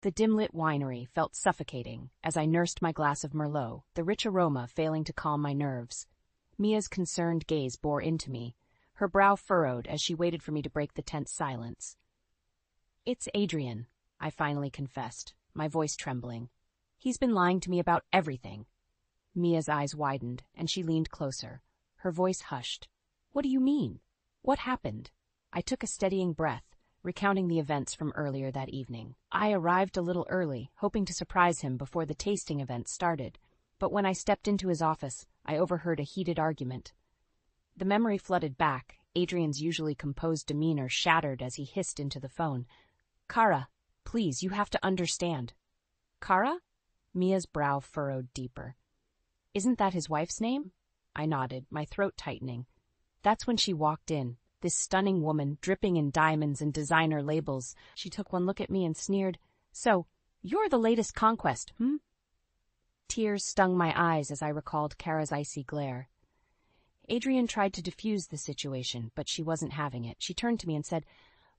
The dim-lit winery felt suffocating as I nursed my glass of Merlot, the rich aroma failing to calm my nerves. Mia's concerned gaze bore into me, her brow furrowed as she waited for me to break the tense silence. "It's Adrian," I finally confessed, my voice trembling. "He's been lying to me about everything." Mia's eyes widened, and she leaned closer, her voice hushed. "What do you mean? What happened?" I took a steadying breath, recounting the events from earlier that evening. I arrived a little early, hoping to surprise him before the tasting event started, but when I stepped into his office, I overheard a heated argument. The memory flooded back, Adrian's usually composed demeanor shattered as he hissed into the phone. "Kara, please, you have to understand." "Kara?" Mia's brow furrowed deeper. "Isn't that his wife's name?" I nodded, my throat tightening. That's when she walked in, this stunning woman, dripping in diamonds and designer labels. She took one look at me and sneered, "So, you're the latest conquest, hmm?" Tears stung my eyes as I recalled Kara's icy glare. Adrian tried to defuse the situation, but she wasn't having it. She turned to me and said,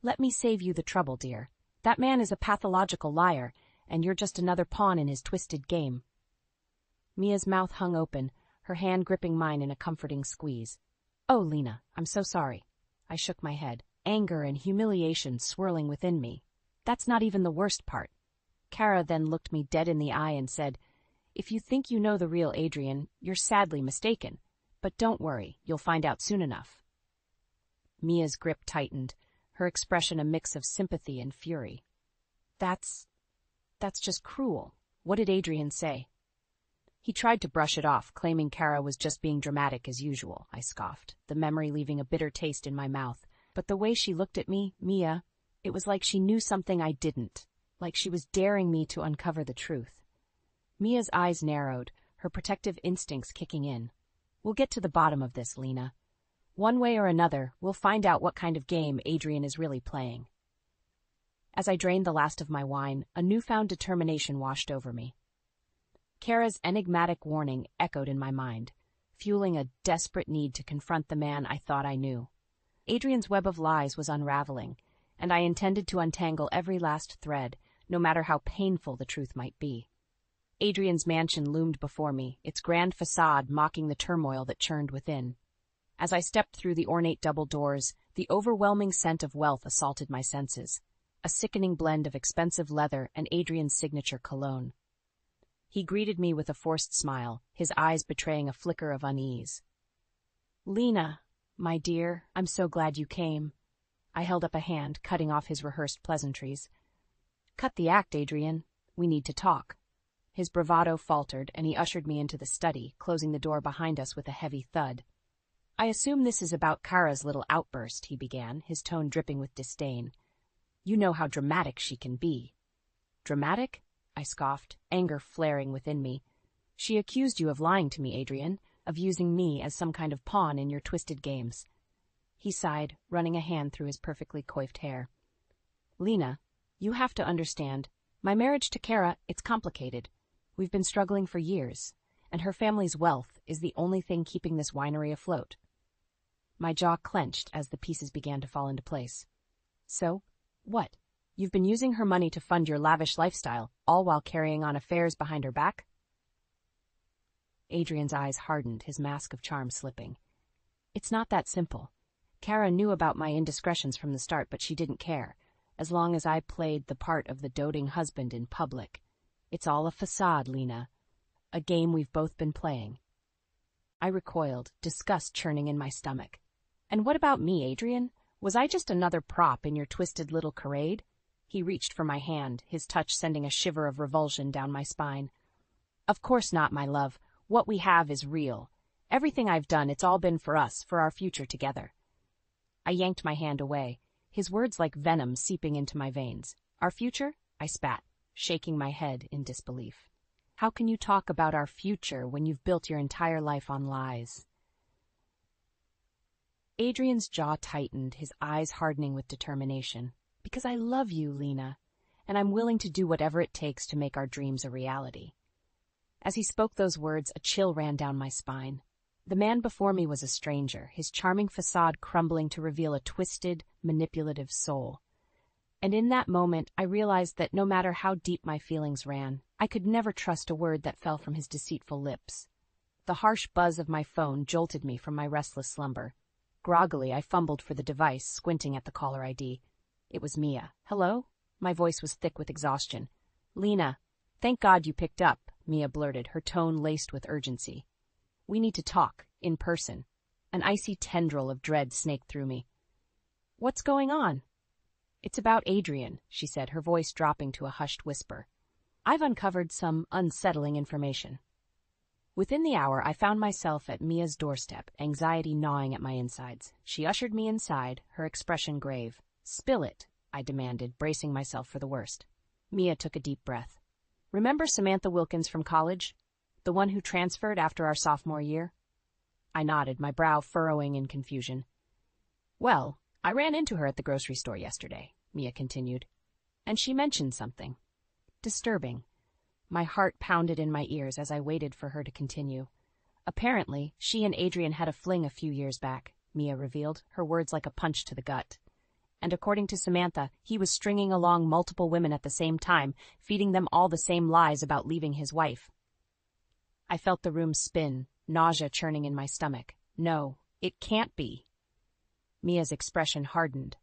"Let me save you the trouble, dear. That man is a pathological liar, and you're just another pawn in his twisted game." Mia's mouth hung open, her hand gripping mine in a comforting squeeze. "Oh, Lena, I'm so sorry." I shook my head, anger and humiliation swirling within me. "That's not even the worst part." Kara then looked me dead in the eye and said, "If you think you know the real Adrian, you're sadly mistaken. But don't worry, you'll find out soon enough." Mia's grip tightened, her expression a mix of sympathy and fury. That's just cruel. What did Adrian say?" "He tried to brush it off, claiming Kara was just being dramatic as usual," I scoffed, the memory leaving a bitter taste in my mouth. But the way she looked at me, Mia, it was like she knew something I didn't, like she was daring me to uncover the truth. Mia's eyes narrowed, her protective instincts kicking in. "We'll get to the bottom of this, Lena. One way or another, we'll find out what kind of game Adrian is really playing." As I drained the last of my wine, a newfound determination washed over me. Kara's enigmatic warning echoed in my mind, fueling a desperate need to confront the man I thought I knew. Adrian's web of lies was unraveling, and I intended to untangle every last thread, no matter how painful the truth might be. Adrian's mansion loomed before me, its grand facade mocking the turmoil that churned within. As I stepped through the ornate double doors, the overwhelming scent of wealth assaulted my senses, a sickening blend of expensive leather and Adrian's signature cologne. He greeted me with a forced smile, his eyes betraying a flicker of unease. "Lena, my dear, I'm so glad you came." I held up a hand, cutting off his rehearsed pleasantries. "Cut the act, Adrian. We need to talk." His bravado faltered, and he ushered me into the study, closing the door behind us with a heavy thud. "I assume this is about Kara's little outburst," he began, his tone dripping with disdain. "You know how dramatic she can be." "Dramatic?" I scoffed, anger flaring within me. "She accused you of lying to me, Adrian, of using me as some kind of pawn in your twisted games." He sighed, running a hand through his perfectly coiffed hair. "Lena, you have to understand. My marriage to Kara, it's complicated. We've been struggling for years, and her family's wealth is the only thing keeping this winery afloat." My jaw clenched as the pieces began to fall into place. "So, what? You've been using her money to fund your lavish lifestyle, all while carrying on affairs behind her back?" Adrian's eyes hardened, his mask of charm slipping. "It's not that simple. Kara knew about my indiscretions from the start, but she didn't care, as long as I played the part of the doting husband in public. It's all a facade, Lena. A game we've both been playing." I recoiled, disgust churning in my stomach. "And what about me, Adrian? Was I just another prop in your twisted little charade?" He reached for my hand, his touch sending a shiver of revulsion down my spine. "Of course not, my love. What we have is real. Everything I've done, it's all been for us, for our future together." I yanked my hand away, his words like venom seeping into my veins. "Our future?" I spat, shaking my head in disbelief. "How can you talk about our future when you've built your entire life on lies?" Adrian's jaw tightened, his eyes hardening with determination. "Because I love you, Lena, and I'm willing to do whatever it takes to make our dreams a reality." As he spoke those words, a chill ran down my spine. The man before me was a stranger, his charming facade crumbling to reveal a twisted, manipulative soul. And in that moment, I realized that no matter how deep my feelings ran, I could never trust a word that fell from his deceitful lips. The harsh buzz of my phone jolted me from my restless slumber. Groggily, I fumbled for the device, squinting at the caller ID. It was Mia. "Hello?" My voice was thick with exhaustion. "Lena, thank God you picked up," Mia blurted, her tone laced with urgency. "We need to talk, in person." An icy tendril of dread snaked through me. "What's going on?" "It's about Adrian," she said, her voice dropping to a hushed whisper. "I've uncovered some unsettling information." Within the hour, I found myself at Mia's doorstep, anxiety gnawing at my insides. She ushered me inside, her expression grave. "Spill it," I demanded, bracing myself for the worst. Mia took a deep breath. "Remember Samantha Wilkins from college? The one who transferred after our sophomore year?" I nodded, my brow furrowing in confusion. "Well, I ran into her at the grocery store yesterday," Mia continued, "and she mentioned something disturbing." My heart pounded in my ears as I waited for her to continue. "Apparently, she and Adrian had a fling a few years back," Mia revealed, her words like a punch to the gut. "And according to Samantha, he was stringing along multiple women at the same time, feeding them all the same lies about leaving his wife." I felt the room spin, nausea churning in my stomach. "No, it can't be." Mia's expression hardened.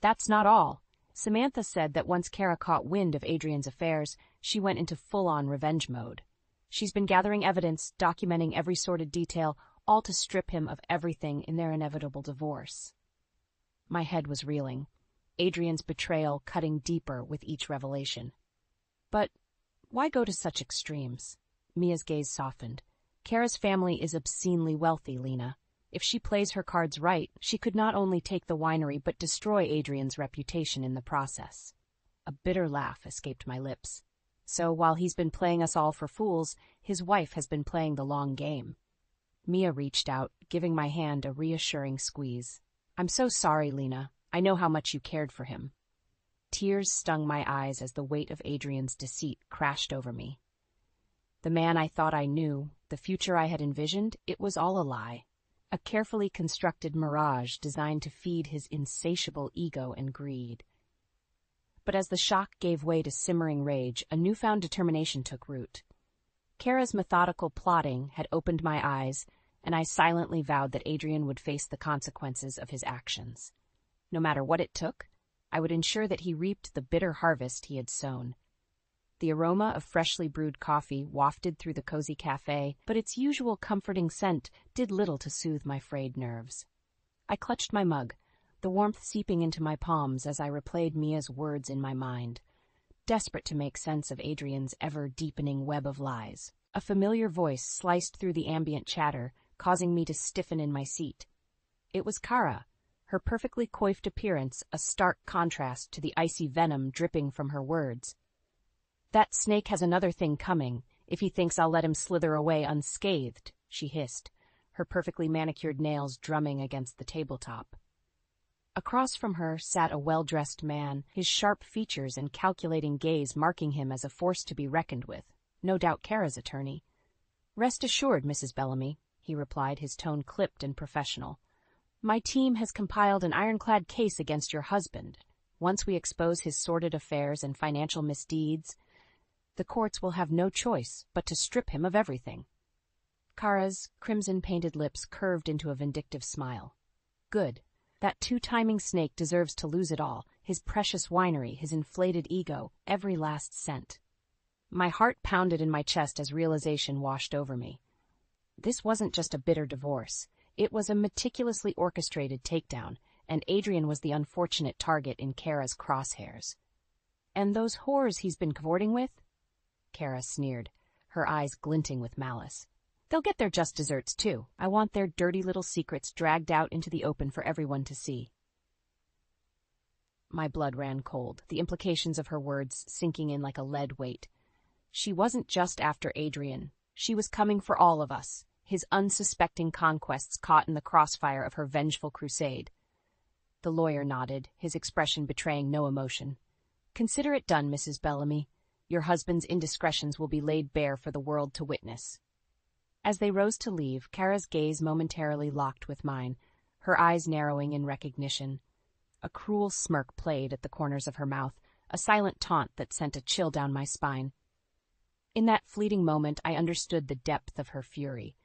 "That's not all. Samantha said that once Kara caught wind of Adrian's affairs, she went into full-on revenge mode. She's been gathering evidence, documenting every sordid detail, all to strip him of everything in their inevitable divorce." My head was reeling, Adrian's betrayal cutting deeper with each revelation. "But why go to such extremes?" Mia's gaze softened. "Kara's family is obscenely wealthy, Lena. If she plays her cards right, she could not only take the winery but destroy Adrian's reputation in the process." A bitter laugh escaped my lips. "So while he's been playing us all for fools, his wife has been playing the long game." Mia reached out, giving my hand a reassuring squeeze. "I'm so sorry, Lena. I know how much you cared for him." Tears stung my eyes as the weight of Adrian's deceit crashed over me. The man I thought I knew, the future I had envisioned, it was all a lie. A carefully constructed mirage designed to feed his insatiable ego and greed. But as the shock gave way to simmering rage, a newfound determination took root. Kara's methodical plotting had opened my eyes, and I silently vowed that Adrian would face the consequences of his actions. No matter what it took, I would ensure that he reaped the bitter harvest he had sown. The aroma of freshly brewed coffee wafted through the cozy cafe, but its usual comforting scent did little to soothe my frayed nerves. I clutched my mug, the warmth seeping into my palms as I replayed Mia's words in my mind. Desperate to make sense of Adrian's ever-deepening web of lies, a familiar voice sliced through the ambient chatter, causing me to stiffen in my seat. It was Kara, her perfectly coiffed appearance a stark contrast to the icy venom dripping from her words. "That snake has another thing coming, if he thinks I'll let him slither away unscathed," she hissed, her perfectly manicured nails drumming against the tabletop. Across from her sat a well-dressed man, his sharp features and calculating gaze marking him as a force to be reckoned with, no doubt Kara's attorney. "Rest assured, Mrs. Bellamy," he replied, his tone clipped and professional. "My team has compiled an ironclad case against your husband. Once we expose his sordid affairs and financial misdeeds, the courts will have no choice but to strip him of everything." Kara's crimson-painted lips curved into a vindictive smile. "Good. That two-timing snake deserves to lose it all, his precious winery, his inflated ego, every last cent." My heart pounded in my chest as realization washed over me. This wasn't just a bitter divorce. It was a meticulously orchestrated takedown, and Adrian was the unfortunate target in Kara's crosshairs. "And those whores he's been cavorting with?" Kara sneered, her eyes glinting with malice. "They'll get their just desserts, too. I want their dirty little secrets dragged out into the open for everyone to see." My blood ran cold, the implications of her words sinking in like a lead weight. She wasn't just after Adrian. She was coming for all of us, his unsuspecting conquests caught in the crossfire of her vengeful crusade. The lawyer nodded, his expression betraying no emotion. "Consider it done, Mrs. Bellamy. Your husband's indiscretions will be laid bare for the world to witness." As they rose to leave, Kara's gaze momentarily locked with mine, her eyes narrowing in recognition. A cruel smirk played at the corners of her mouth, a silent taunt that sent a chill down my spine. In that fleeting moment, I understood the depth of her fury,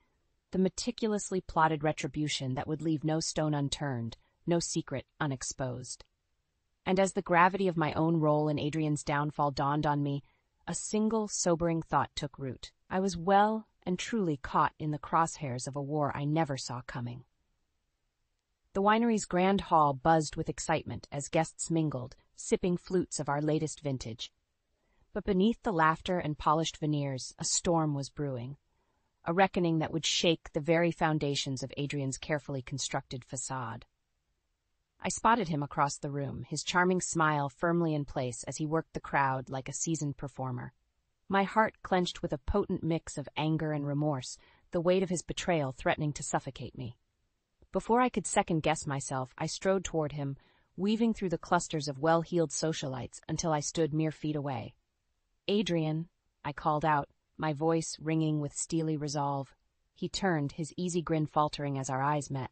the meticulously plotted retribution that would leave no stone unturned, no secret unexposed. And as the gravity of my own role in Adrian's downfall dawned on me, a single sobering thought took root. I was well and truly caught in the crosshairs of a war I never saw coming. The winery's grand hall buzzed with excitement as guests mingled, sipping flutes of our latest vintage. But beneath the laughter and polished veneers, a storm was brewing, a reckoning that would shake the very foundations of Adrian's carefully constructed facade. I spotted him across the room, his charming smile firmly in place as he worked the crowd like a seasoned performer. My heart clenched with a potent mix of anger and remorse, the weight of his betrayal threatening to suffocate me. Before I could second-guess myself, I strode toward him, weaving through the clusters of well-heeled socialites until I stood mere feet away. "Adrian," I called out, my voice ringing with steely resolve. He turned, his easy grin faltering as our eyes met.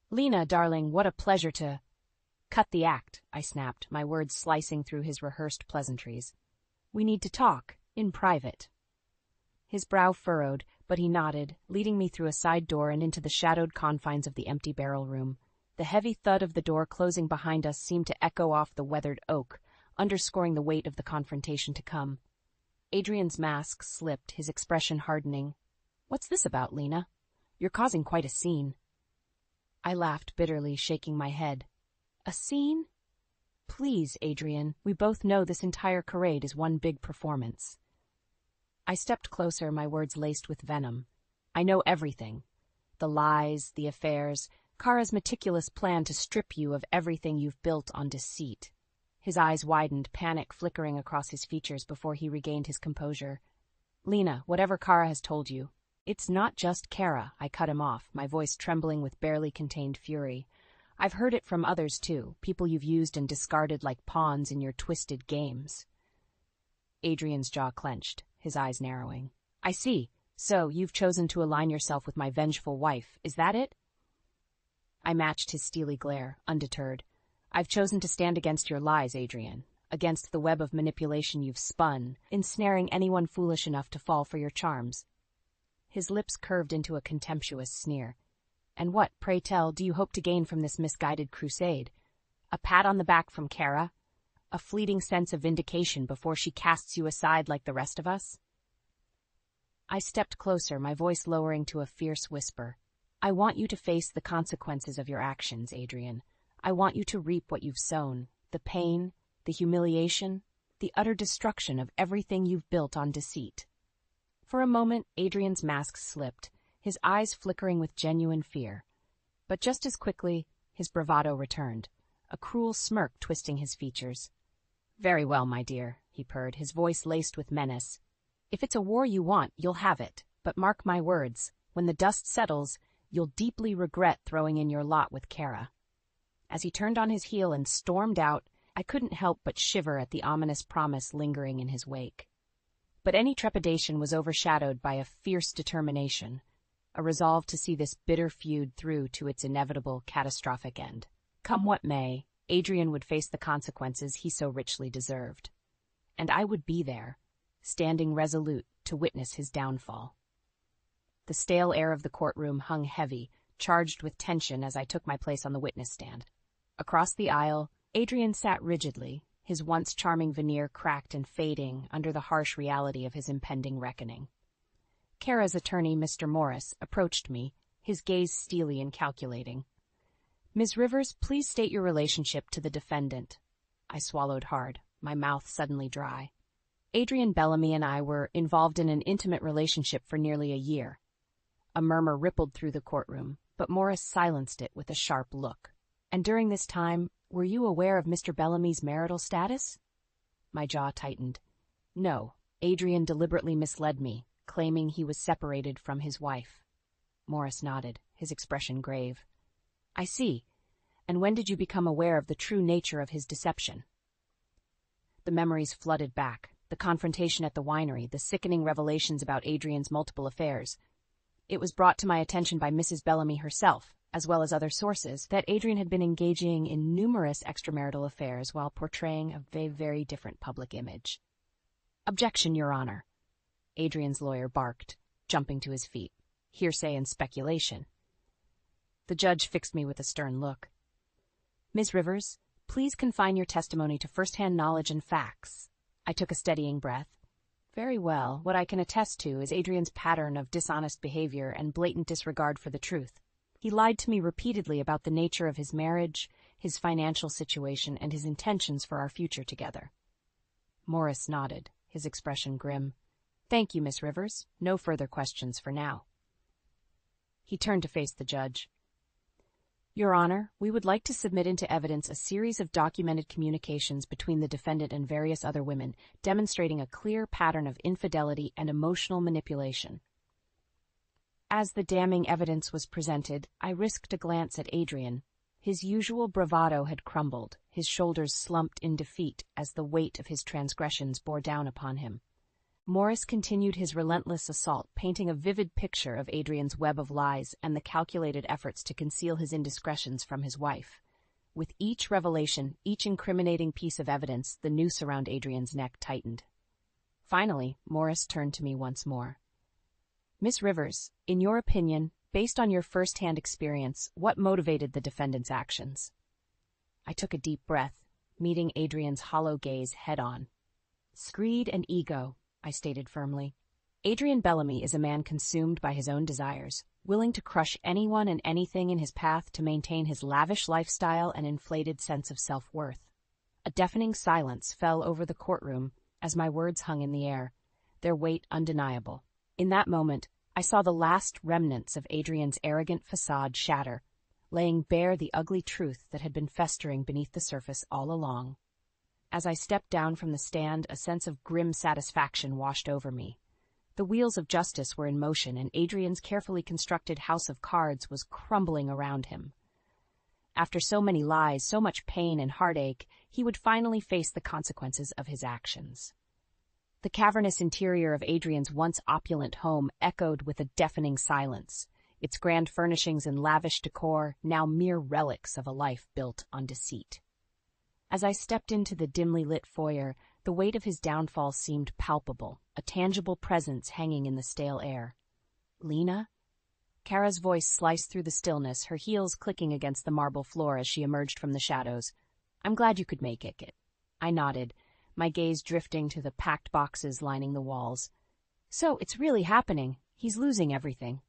"Lena, darling, what a pleasure to—" "Cut the act," I snapped, my words slicing through his rehearsed pleasantries. "We need to talk, in private." His brow furrowed, but he nodded, leading me through a side door and into the shadowed confines of the empty barrel room. The heavy thud of the door closing behind us seemed to echo off the weathered oak, underscoring the weight of the confrontation to come. Adrian's mask slipped, his expression hardening. "What's this about, Lena? You're causing quite a scene." I laughed bitterly, shaking my head. "A scene? Please, Adrian, we both know this entire charade is one big performance." I stepped closer, my words laced with venom. "I know everything. The lies, the affairs, Kara's meticulous plan to strip you of everything you've built on deceit." His eyes widened, panic flickering across his features before he regained his composure. "Lena, whatever Kara has told you, it's not just Kara," I cut him off, my voice trembling with barely contained fury. "I've heard it from others too, people you've used and discarded like pawns in your twisted games." Adrian's jaw clenched, his eyes narrowing. "I see. So, you've chosen to align yourself with my vengeful wife, is that it?" I matched his steely glare, undeterred. "I've chosen to stand against your lies, Adrian, against the web of manipulation you've spun, ensnaring anyone foolish enough to fall for your charms." His lips curved into a contemptuous sneer. "And what, pray tell, do you hope to gain from this misguided crusade? A pat on the back from Kara? A fleeting sense of vindication before she casts you aside like the rest of us?" I stepped closer, my voice lowering to a fierce whisper. "I want you to face the consequences of your actions, Adrian. I want you to reap what you've sown, the pain, the humiliation, the utter destruction of everything you've built on deceit." For a moment, Adrian's mask slipped, his eyes flickering with genuine fear. But just as quickly, his bravado returned, a cruel smirk twisting his features. "Very well, my dear," he purred, his voice laced with menace. "If it's a war you want, you'll have it. But mark my words, when the dust settles, you'll deeply regret throwing in your lot with Kara." As he turned on his heel and stormed out, I couldn't help but shiver at the ominous promise lingering in his wake. But any trepidation was overshadowed by a fierce determination, a resolve to see this bitter feud through to its inevitable, catastrophic end. Come what may, Adrian would face the consequences he so richly deserved. And I would be there, standing resolute to witness his downfall. The stale air of the courtroom hung heavy, charged with tension as I took my place on the witness stand. Across the aisle, Adrian sat rigidly, his once charming veneer cracked and fading under the harsh reality of his impending reckoning. Kara's attorney, Mr. Morris, approached me, his gaze steely and calculating. "Ms. Rivers, please state your relationship to the defendant." I swallowed hard, my mouth suddenly dry. "Adrian Bellamy and I were involved in an intimate relationship for nearly a year." A murmur rippled through the courtroom, but Morris silenced it with a sharp look. "And during this time, were you aware of Mr. Bellamy's marital status?" My jaw tightened. "No, Adrian deliberately misled me, claiming he was separated from his wife." Morris nodded, his expression grave. "I see. And when did you become aware of the true nature of his deception?" The memories flooded back, the confrontation at the winery, the sickening revelations about Adrian's multiple affairs. "It was brought to my attention by Mrs. Bellamy herself, as well as other sources, that Adrian had been engaging in numerous extramarital affairs while portraying a very different public image. "Objection, Your Honor," Adrian's lawyer barked, jumping to his feet. "Hearsay and speculation." The judge fixed me with a stern look. "Ms. Rivers, please confine your testimony to first-hand knowledge and facts." I took a steadying breath. "Very well. What I can attest to is Adrian's pattern of dishonest behavior and blatant disregard for the truth. He lied to me repeatedly about the nature of his marriage, his financial situation, and his intentions for our future together." Morris nodded, his expression grim. "Thank you, Miss Rivers. No further questions for now." He turned to face the judge. "Your Honor, we would like to submit into evidence a series of documented communications between the defendant and various other women, demonstrating a clear pattern of infidelity and emotional manipulation." As the damning evidence was presented, I risked a glance at Adrian. His usual bravado had crumbled, his shoulders slumped in defeat as the weight of his transgressions bore down upon him. Morris continued his relentless assault, painting a vivid picture of Adrian's web of lies and the calculated efforts to conceal his indiscretions from his wife. With each revelation, each incriminating piece of evidence, the noose around Adrian's neck tightened. Finally, Morris turned to me once more. "Miss Rivers, in your opinion, based on your first-hand experience, what motivated the defendant's actions?" I took a deep breath, meeting Adrian's hollow gaze head-on. "Greed and ego," I stated firmly. "Adrian Bellamy is a man consumed by his own desires, willing to crush anyone and anything in his path to maintain his lavish lifestyle and inflated sense of self-worth." A deafening silence fell over the courtroom as my words hung in the air, their weight undeniable. In that moment, I saw the last remnants of Adrian's arrogant facade shatter, laying bare the ugly truth that had been festering beneath the surface all along. As I stepped down from the stand, a sense of grim satisfaction washed over me. The wheels of justice were in motion, and Adrian's carefully constructed house of cards was crumbling around him. After so many lies, so much pain and heartache, he would finally face the consequences of his actions. The cavernous interior of Adrian's once opulent home echoed with a deafening silence, its grand furnishings and lavish decor now mere relics of a life built on deceit. As I stepped into the dimly lit foyer, the weight of his downfall seemed palpable, a tangible presence hanging in the stale air. "Lena?" Kara's voice sliced through the stillness, her heels clicking against the marble floor as she emerged from the shadows. "I'm glad you could make it." I nodded, my gaze drifting to the packed boxes lining the walls. "So, it's really happening. He's losing everything."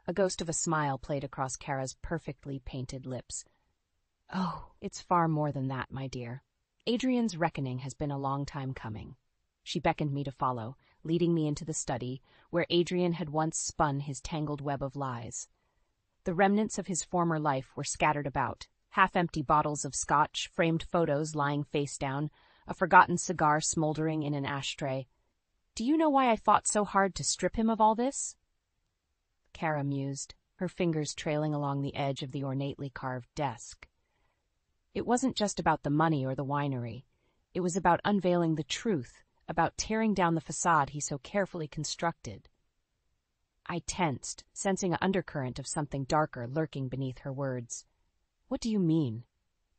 A ghost of a smile played across Kara's perfectly painted lips. "Oh, it's far more than that, my dear. Adrian's reckoning has been a long time coming." She beckoned me to follow, leading me into the study, where Adrian had once spun his tangled web of lies. The remnants of his former life were scattered about, half-empty bottles of scotch, framed photos lying face down, a forgotten cigar smoldering in an ashtray. "Do you know why I fought so hard to strip him of all this?" Kara mused, her fingers trailing along the edge of the ornately carved desk. "It wasn't just about the money or the winery. It was about unveiling the truth, about tearing down the facade he so carefully constructed." I tensed, sensing an undercurrent of something darker lurking beneath her words. "What do you mean?"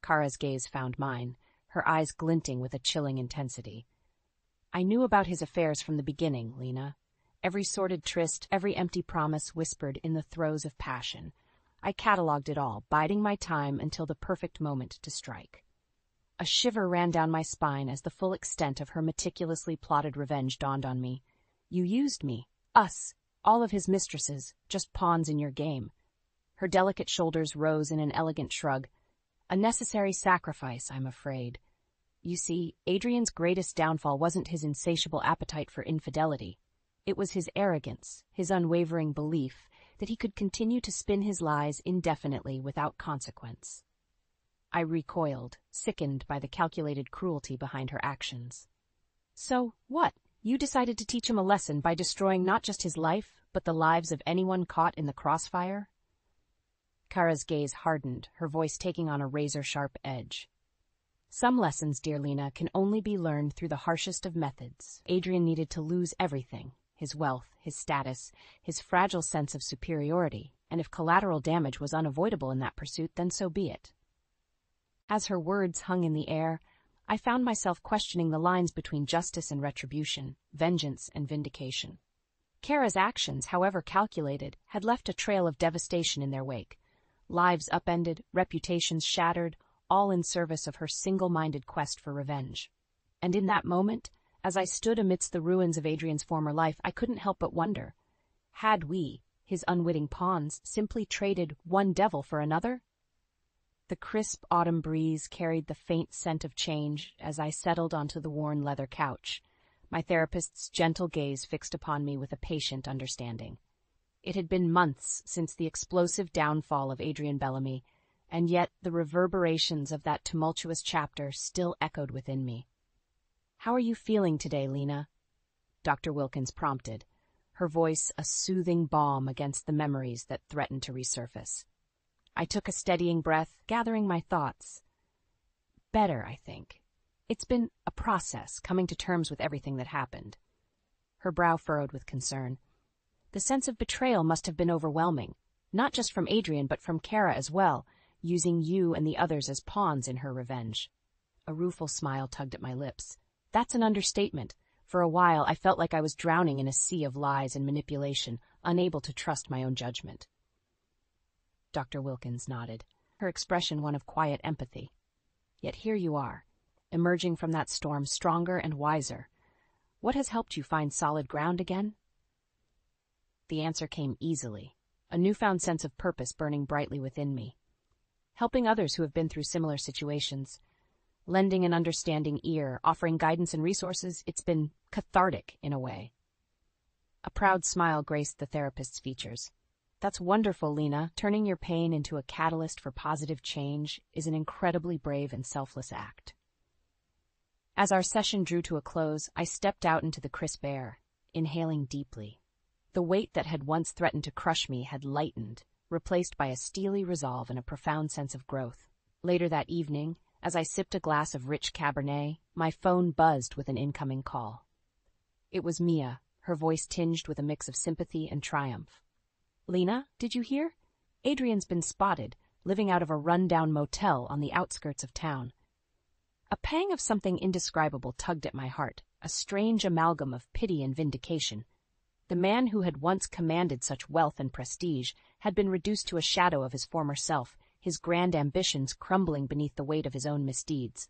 Kara's gaze found mine, her eyes glinting with a chilling intensity. "I knew about his affairs from the beginning, Lena. Every sordid tryst, every empty promise whispered in the throes of passion. I catalogued it all, biding my time until the perfect moment to strike." A shiver ran down my spine as the full extent of her meticulously plotted revenge dawned on me. "You used me, us, all of his mistresses, just pawns in your game." Her delicate shoulders rose in an elegant shrug. "A necessary sacrifice, I'm afraid. You see, Adrian's greatest downfall wasn't his insatiable appetite for infidelity. It was his arrogance, his unwavering belief that he could continue to spin his lies indefinitely without consequence." I recoiled, sickened by the calculated cruelty behind her actions. "So, what? You decided to teach him a lesson by destroying not just his life, but the lives of anyone caught in the crossfire?" Kara's gaze hardened, her voice taking on a razor-sharp edge. "Some lessons, dear Lena, can only be learned through the harshest of methods. Adrian needed to lose everything. his wealth, his status, his fragile sense of superiority, and if collateral damage was unavoidable in that pursuit, then so be it. As her words hung in the air, I found myself questioning the lines between justice and retribution, vengeance and vindication. Kara's actions, however calculated, had left a trail of devastation in their wake. Lives upended, reputations shattered, all in service of her single-minded quest for revenge. And in that moment, as I stood amidst the ruins of Adrian's former life, I couldn't help but wonder, had we, his unwitting pawns, simply traded one devil for another? The crisp autumn breeze carried the faint scent of change as I settled onto the worn leather couch, my therapist's gentle gaze fixed upon me with a patient understanding. It had been months since the explosive downfall of Adrian Bellamy, and yet the reverberations of that tumultuous chapter still echoed within me. "How are you feeling today, Lena?" Dr. Wilkins prompted, her voice a soothing balm against the memories that threatened to resurface. I took a steadying breath, gathering my thoughts. Better, I think. It's been a process, coming to terms with everything that happened. Her brow furrowed with concern. The sense of betrayal must have been overwhelming, not just from Adrian but from Kara as well, using you and the others as pawns in her revenge. A rueful smile tugged at my lips. That's an understatement. For a while I felt like I was drowning in a sea of lies and manipulation, unable to trust my own judgment. Dr. Wilkins nodded, her expression one of quiet empathy. Yet here you are, emerging from that storm stronger and wiser. What has helped you find solid ground again? The answer came easily, a newfound sense of purpose burning brightly within me. Helping others who have been through similar situations, lending an understanding ear, offering guidance and resources, it's been cathartic in a way. A proud smile graced the therapist's features. That's wonderful, Lena. Turning your pain into a catalyst for positive change is an incredibly brave and selfless act. As our session drew to a close, I stepped out into the crisp air, inhaling deeply. The weight that had once threatened to crush me had lightened, replaced by a steely resolve and a profound sense of growth. Later that evening, as I sipped a glass of rich Cabernet, my phone buzzed with an incoming call. It was Mia, her voice tinged with a mix of sympathy and triumph. "Lena, did you hear? Adrian's been spotted, living out of a run-down motel on the outskirts of town." A pang of something indescribable tugged at my heart, a strange amalgam of pity and vindication. The man who had once commanded such wealth and prestige had been reduced to a shadow of his former self, his grand ambitions crumbling beneath the weight of his own misdeeds.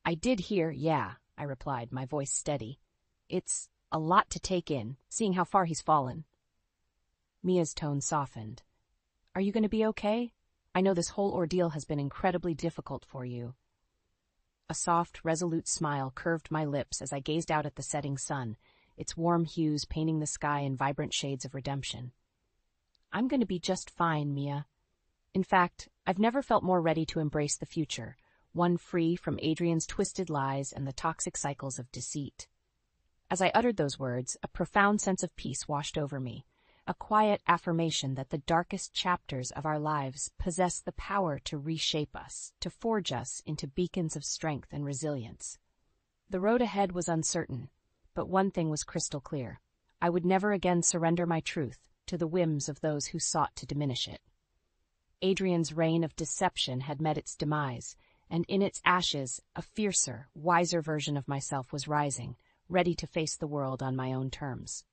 "I did hear, yeah," I replied, my voice steady. "It's a lot to take in, seeing how far he's fallen." Mia's tone softened. "Are you going to be okay? I know this whole ordeal has been incredibly difficult for you." A soft, resolute smile curved my lips as I gazed out at the setting sun, its warm hues painting the sky in vibrant shades of redemption. "I'm going to be just fine, Mia. In fact, I've never felt more ready to embrace the future, one free from Adrian's twisted lies and the toxic cycles of deceit." As I uttered those words, a profound sense of peace washed over me, a quiet affirmation that the darkest chapters of our lives possess the power to reshape us, to forge us into beacons of strength and resilience. The road ahead was uncertain, but one thing was crystal clear. I would never again surrender my truth to the whims of those who sought to diminish it. Adrian's reign of deception had met its demise, and in its ashes, a fiercer, wiser version of myself was rising, ready to face the world on my own terms.